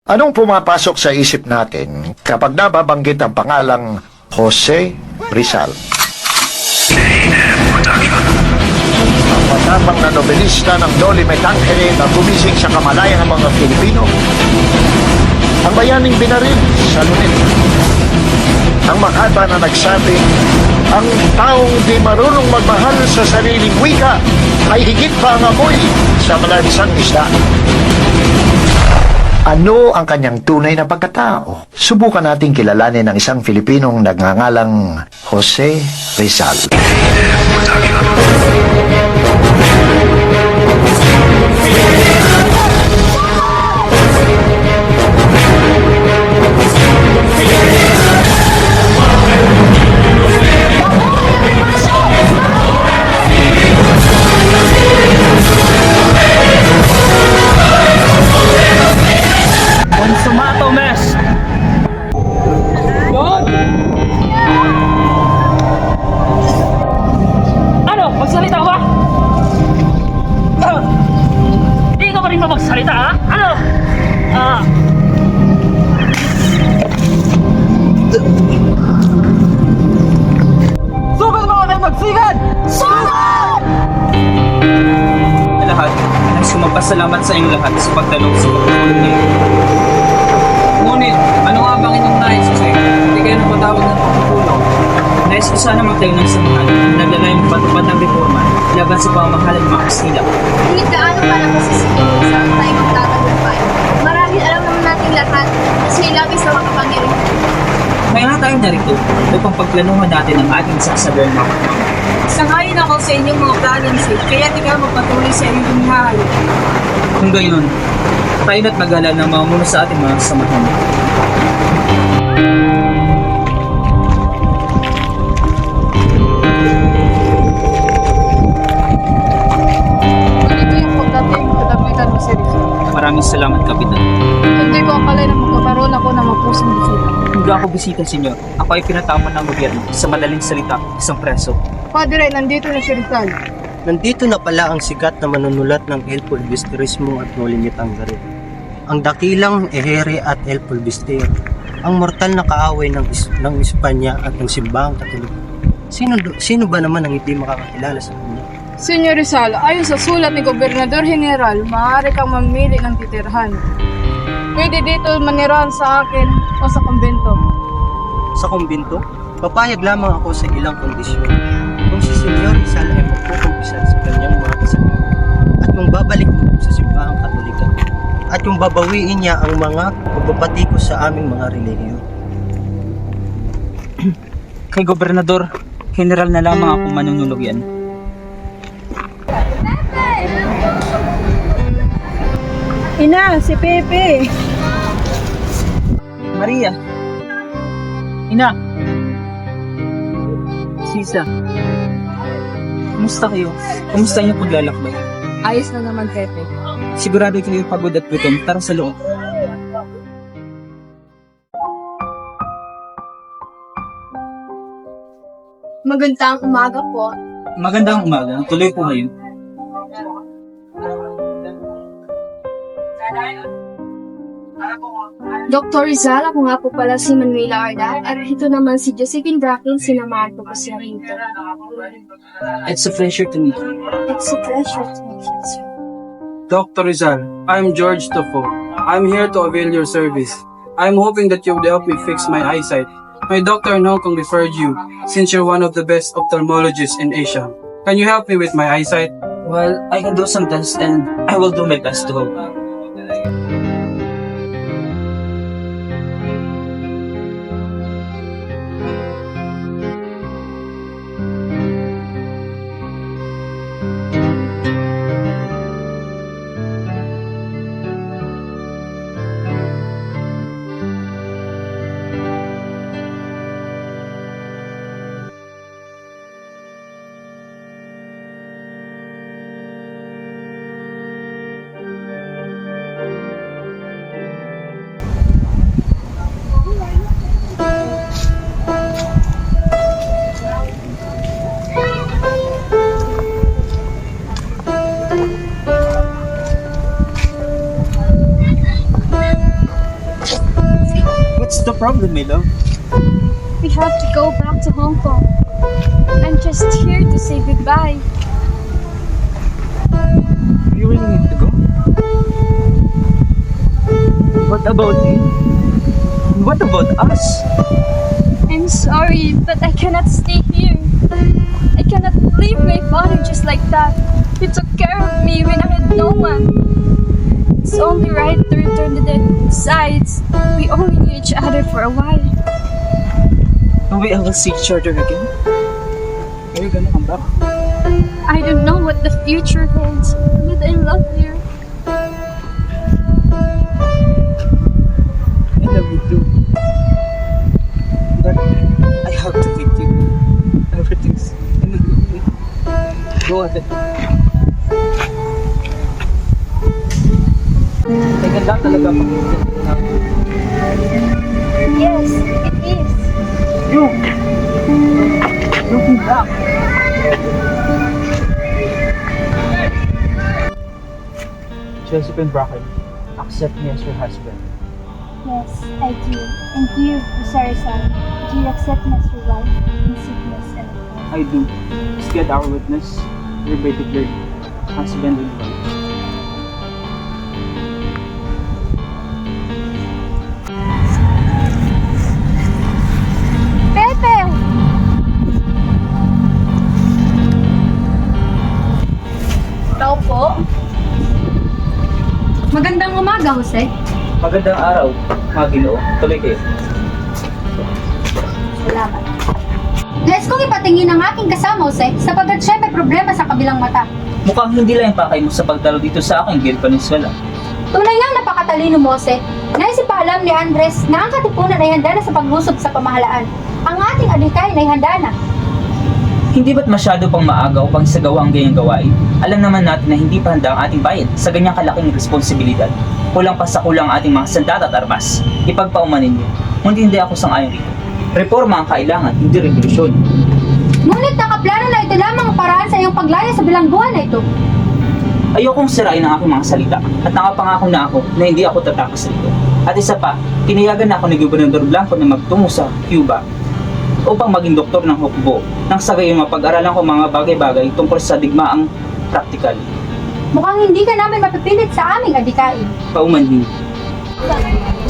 Anong pumapasok sa isip natin kapag nababanggit ang pangalang Jose Rizal? Ang matapang na nobelista ng Noli Me Tangere na gumising sa kamalayan ng mga Pilipino. Ang bayaning binaril sa lunet. Ang makata na nagsabi, ang taong di marunong magmahal sa sariling wika ay higit pa ang amoy sa malansang isda. Ano ang kanyang tunay na pagkatao? Subukan nating kilalanin ang isang Filipinong nagngangalang Jose Rizal. Consumato mess! Ano? Magsalita ka ba? Hindi ka pa rin ba magsalita, ha? Ano? Sugod mo kayo magsigad! Sugod! Lahat ay sumapasalamat sa inyong lahat sa pagdalong sa pagpapulong niyo. Ngunit, ano nga bang inyong nais sa iyo? Hindi kayo napatawag ng pagpupulong. Nais ko sana magtayo ng samahan na naglalayong patupad ng reforma laban sa pamamahalan ng mga Kastila. Hindi gaano para masisipin sa tayo magtatagumpay. Marahil alam naman natin lahat na siya labis sa makapangyarihan. Kaya nga tayo narito upang pagplanuhan natin ang ating sasabihin ng mga pagpapulong. Sangayon ako sa inyong mga balances, kaya di ka magpatuloy sa inyong bumihay. Kung gayon, tayo na't mag-alala ng mga muna sa ating mga samahan. Ganito yung pagdating kadapitan mo, Sir Rizal. Maraming salamat, Kapitan. Hindi ko akala na magkakaroon ako ng mapusong bisita. Hindi ako bisita, Senyor. Ako ay pinatawag ng gobyerno. Sa madaling salita, isang preso. Padre, nandito na si Rizal. Nandito na pala ang sikat na manunulat ng El Pulvisterismo at Noli Me Tangere. Ang dakilang Ehere at El Pulvister, ang mortal na kaaway ng Espanya at ng simbahang Katoliko. Sino ba naman ang hindi makakakilala sa kanya? Senyor Rizal, ayon sa sulat ni Gobernador General, maaari kang mamili ng titirhan. Pwede dito manirahan sa akin o sa kumbento. Sa kumbinto, papayag lamang ako sa ilang kondisyon. Kung si Senyor Rizal ay magkukumpisal sa kanyang mga kasama at kung babalik sa simbahang Katolika at kung babawiin niya ang mga pagpapatikos sa aming mga relihiyon. Kay Gobernador, General na lamang ako manunulog yan. Ina, si Pepe. Maria! Ina! Sisa! Kumusta kayo? Kumusta niyo paglalakbay? Ayos na naman, Pepe. Sigurado kayo pagod at gutom. Tara sa loob. Magandang umaga po. Magandang umaga. Tuloy po kayo. Dr. Rizal, ako nga po pala si Manuela Arda at ito naman si Josephine Bracken, sinamahan ko po siya rito. It's a pleasure to meet you. It's a pleasure to meet you, sir. Dr. Rizal, I'm George Tofo. I'm here to avail your service. I'm hoping that you would help me fix my eyesight. My doctor in Hong Kong referred you, since you're one of the best ophthalmologists in Asia. Can you help me with my eyesight? Well, I can do some tests and I will do my best to help. What's the problem, my love? We have to go back to Hong Kong. I'm just here to say goodbye. You really need to go? What about me? What about us? I'm sorry, but I cannot stay here. I cannot leave my father just like that. He took care of me when I had no one. It's only right to return to them. Besides, we only knew each other for a while. Will we ever see each other again? Are you gonna come back? I don't know what the future holds, but I love you. I love you too. But I have to leave you. Everything's gonna be okay. Go ahead. May ganda talaga pag Yes, it is. looking back. Josephine Bracken, accept me as your husband. Yes, I do. And you, Rizal, do you accept me as your wife in sickness and in health? I do. Please get our witness. Hereby declared husband and wife. Pepe! Tao po. Magandang umaga, Jose. Magandang araw, mga Ginoo. Tuloy kayo. Salamat. Nais kong ipatingin ang aking kasama, Jose, sapagkat siya may problema sa kabilang mata. Mukhang hindi lang yung pakay mo sa pagdalo dito sa aking Gil Peninsula. Tunay ngang napakatalino mo, Jose. Nais ipaalam ni Andres na ang katipunan ay handa na sa paglusob sa pamahalaan. Ang ating adikain ay handa na. Hindi ba't masyado pang maaga upang isagawa ang ganyang gawain? Alam naman natin na hindi pa handa ang ating bayan sa ganyang kalaking responsibilidad. Kulang pa sa kulang ang ating mga sandata at armas. Ipagpaumanin niyo. Hindi ako sang-ayon rito. Reforma ang kailangan, hindi revolusyon. Ngunit nakaplano na ito lamang ang paraan sa iyong paglaya sa bilangguan na ito. Ayokong sirain ang aking mga salita at nakapangako na ako na hindi ako tatakas rito. At isa pa, pinayagan na ako ni Gobernador Blanco na magtungo sa Cuba upang maging doktor ng hukbo nang sa gayon mapag-aralan ko mga bagay-bagay tungkol sa digmaang praktikal. Mukhang hindi ka namin mapipilit sa aming adikain. Paumanhin.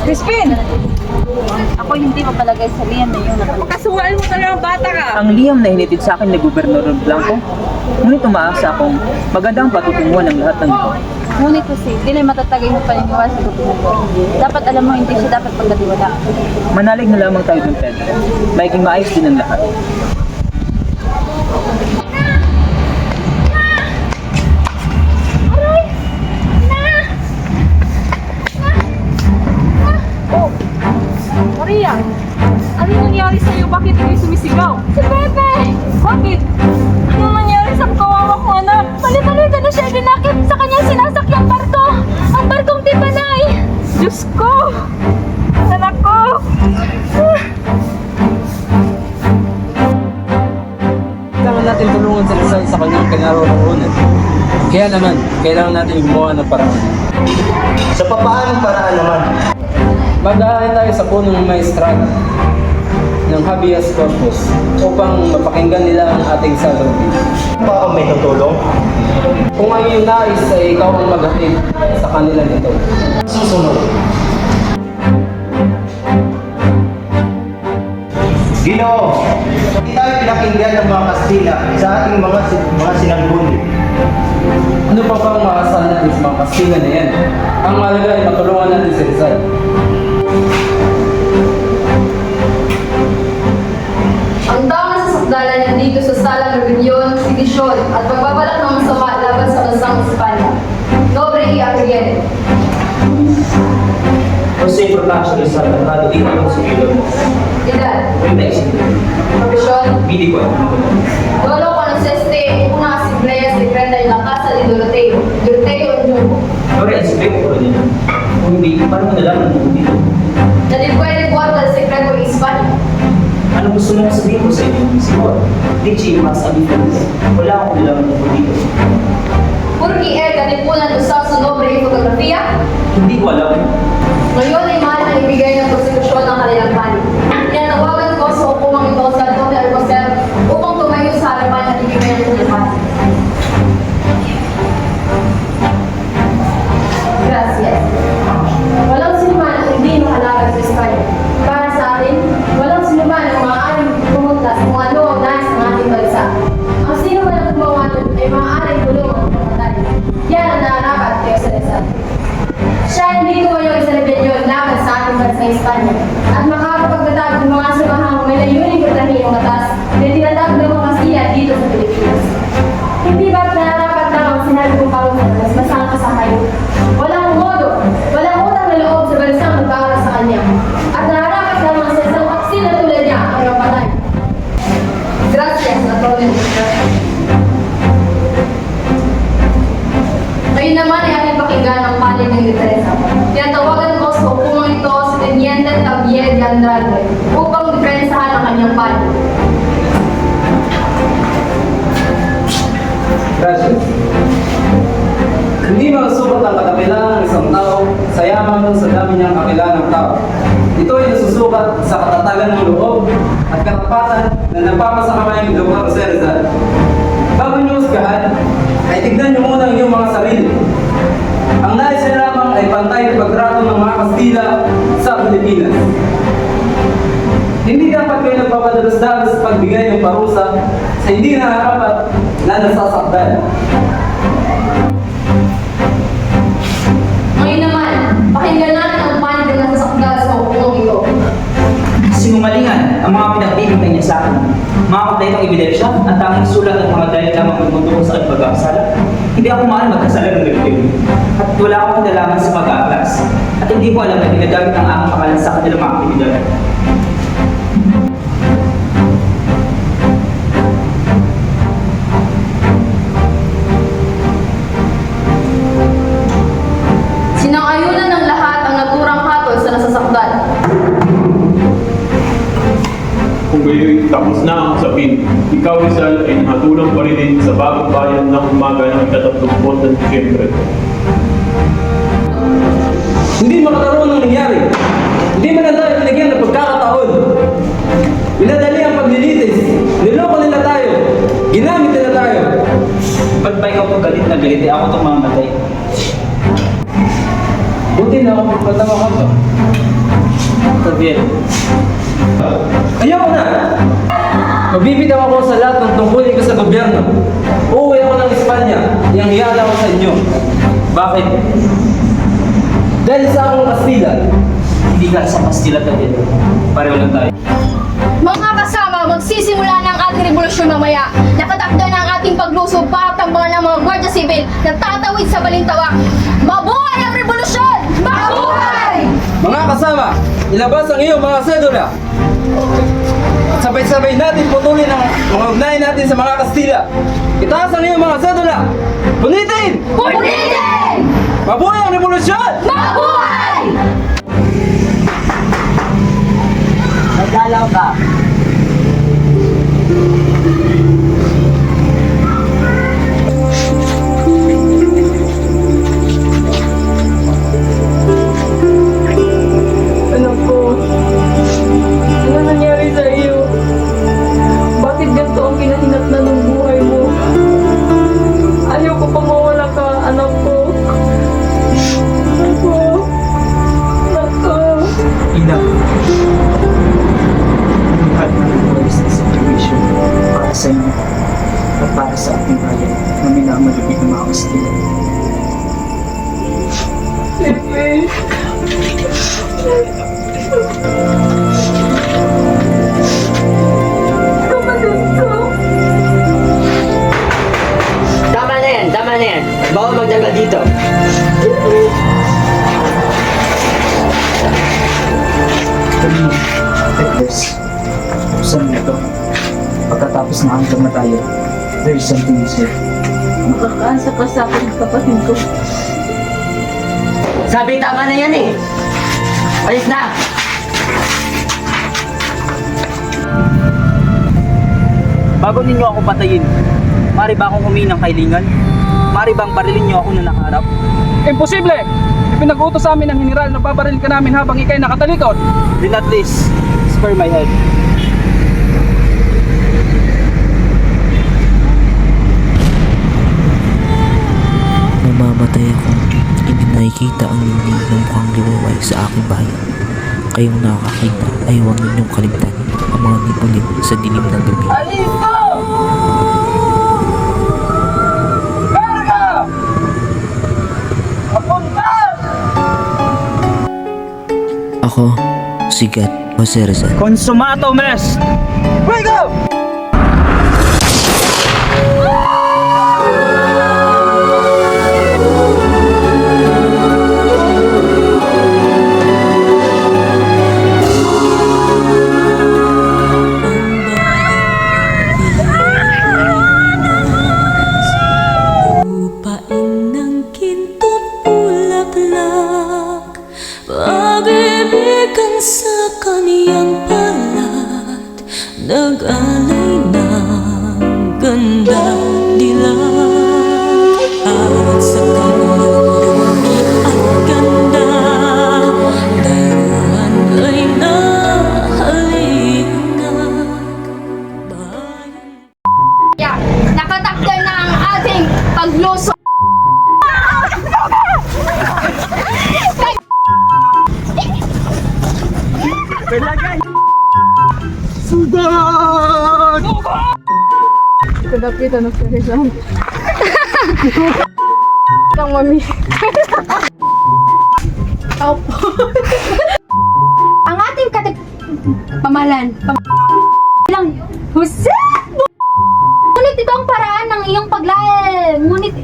Crispin! Ako hindi mapalagay sa liyan na yun. Kasuwal mo talaga ang bata ka. Ang liham na hinitid sa akin ni Gobernador Blanco, ngunit umaasa akong magandang patutunguhan ng lahat ng ito. Ngunit kasi, di na matatagay mo paniniwala sa gobernador. Dapat alam mo, hindi siya dapat pagkatiwala. Manalig na lamang tayo dun, Pedro. Magiging maayos din ang lahat. Maria, ano yung nangyari sa'yo? Bakit hindi sumisigaw? Si Pepe! Bakit? Ano nangyari sa kawawa kong anak? Bali-balita na siya dinakip sa kanyang sinasakyang barko! Ang barkong Tipanay! Diyos ko! Anak ko! Kailangan natin tulungan si Rizal sa kanyang kinaroroonan. Kaya naman, kailangan natin gumawa ng paraan. Sa papaanong paraan naman? Mag-aahay tayo sa punong maestrado ng habeas corpus upang mapakinggan nila ang ating salubin. Baka may tutulong? Kung ay yung nais ay ikaw ang maghatid sa kanila nito. Susunod. Ginoo, hindi tayo pinakinggan ng mga Kastila sa ating mga sinangguni. Ano pa bang maasahan natin sa mga Kastila na yan? Ang mahalaga ay matulungan natin si Rizal. Ang tamang sasakdalan niya dito sa salang rebellion, sedisyon at pagbabalak ng masama laban sa bansang Espanya. Nobre y Arriere. Jose Protasio Rizal, Tratado dito ng Sibilo. Edad. Mexico. Profesyon. Bili ko. Lolo Conoseste, una asamblea secreta en la casa de Doroteo. Doroteo Nyugo. Lore, ang sikreto ko rin yan. Kung hindi, paano mo nalaman mo dito? Na después guarda el secreto en España. Ano gusto mo sabihin ko sa inyo? Siguro, Dichi, mas abitans. Wala akong nalaman mo dito. Porque él kanipunan usar su nombre y fotografía. Hindi ko alam. Ngayon ay mahal na ibigay ng konstitusyon ng Andrade upang diferensahan ang kanyang panig. Gracias. Hindi masusukat ang kadakilaan ng isang tao sa yaman sa dami niyang kakilangang tao. Ito ay nasusukat sa katatagan ng loob at katapatan na nagpapasakamay ng Dr. Jose Rizal. Bago niyo husgahan, ay tignan niyo muna ang iyong mga sarili. Ang nais niya lamang ay pantay na pagtrato ng mga Kastila sa Pilipinas. Hindi dapat kayo nagpapadalos-dalos sa pagbigay ng parusa sa hindi nararapat na nasasaktan. Ngayon naman, pakinggan natin ang panig ng nasasakdal sa ukulong ito. Sinungalingan ang mga pinagbibigay niya sa akin. Mga kompletong ebidensya at tanging sulat at mga dahil lamang tumutuko sa aking pag-aasala. Hindi ako mahal magkasala ng ganito. At wala akong kinalaman sa pag-aaklas. At hindi ko alam na ginagamit ang aking pangalan sa kanilang mga aktibidad. Sinang-ayunan ng lahat ang naturang hatol sa nasasakdal. Kung gayo'y tapos na ang usapin, ikaw Rizal ay nakatulang pa rin sa bagong bayan ng umaga ng 30 ng Disyembre. Hindi makakaroon ng nangyari. Hindi man na tayo binigyan ng pagkakataon. Pinadali ang paglilitis. Niloko nila tayo. Ginamit nila tayo. Ba't ba ikaw pag galit na galit, ako itong mamatay? Buti na ako pagpatawa ka to. Javier, Ayoko na! Magbibitaw ako sa lahat ng tungkulin ko sa gobyerno. Uuwi ako ng Espanya. Yang hiyala ko sa inyo. Bakit? Dahil sa akong Kastila. hindi ka sa Kastila Javier. Pareho lang tayo. Mga kasama, magsisimula na ang ating revolusyon mamaya. Nakatakda na ang ating paglusob para tambangan ng mga Guardia Civil na tatawid sa balintawak. Mabuhay ang revolusyon! Mabuhay! Mga kasama, ilabas ang iyong mga sedula. At sabay-sabay natin putulin ang mga ugnayan natin sa mga Kastila. Itaas ang iyong mga sedula. Punitin! Punitin! Mabuhay ang revolusyon! Mabuhay! Nagdalaw ka. Anak ko, ano nangyari sa iyo? Bakit ganito ang kinahinatnan ng buhay mo? Ayaw ko pang mawala ka, anak ko. Ako. Anak ko. Ina. At nag-uwalis na situation para sa inyo at para sa ating bayan na minamalupit ng mga Kastila. Pepe. Kapatid ko. Tama na yan, tama na yan. Bawal magdagal dito. Peppers, buksan mo ito. Pagkatapos na hanggang na tayo, there is something to say. Makakaasa ka sa akin, kapatid ko. Sabi tama na yan eh. Alis na! Bago ninyo ako patayin, mari ba akong humingi ng kailingan? Mari bang barilin niyo ako na nakaharap? Imposible! Ipinag-utos sa amin ng general na babaril ka namin habang ikay nakatalikod. Then at least, spare my head. Mamamatay ako. Hindi nakikita ang hindi ng mukhang liwaway sa aking bayan. Kayong nakakakita ay huwag ninyong kaligtan ang mga nipunin sa dilim ng gabi. Ako, si Gat Jose Rizal. Consumato, mes! Wake up! Lupain ng kinto't bulaklak, pag-ibig ang sa kanila. niyang palat, nag-alay ng ganda nila. At sa kanyang lumi at ganda, dayuhan ay nahalina. Nakatakda na ang ating paglusog. Kadapit ano sa Rizal. Kang mami. Ang ating pamalan. Lang. Jose! Ngunit ito ang paraan ng iyong paglayan. Ngunit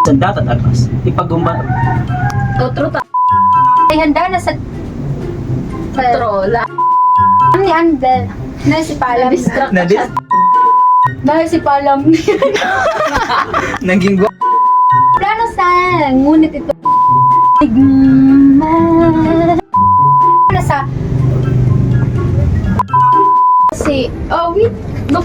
Sandat at armas. Ipagumba. Totro ay handa na sa patrola. Ni Andel na si Palam. Dahil si Palam Naging plano sa ngunit ito na sa si wait no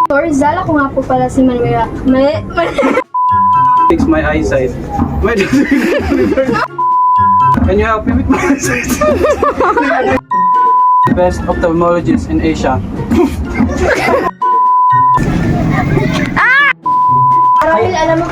Sorry, Zala ko nga po pala si Manuela. Fix my eyesight. Wait. Can you help me with my eyesight? The best ophthalmologist in Asia. Marahil alam mo.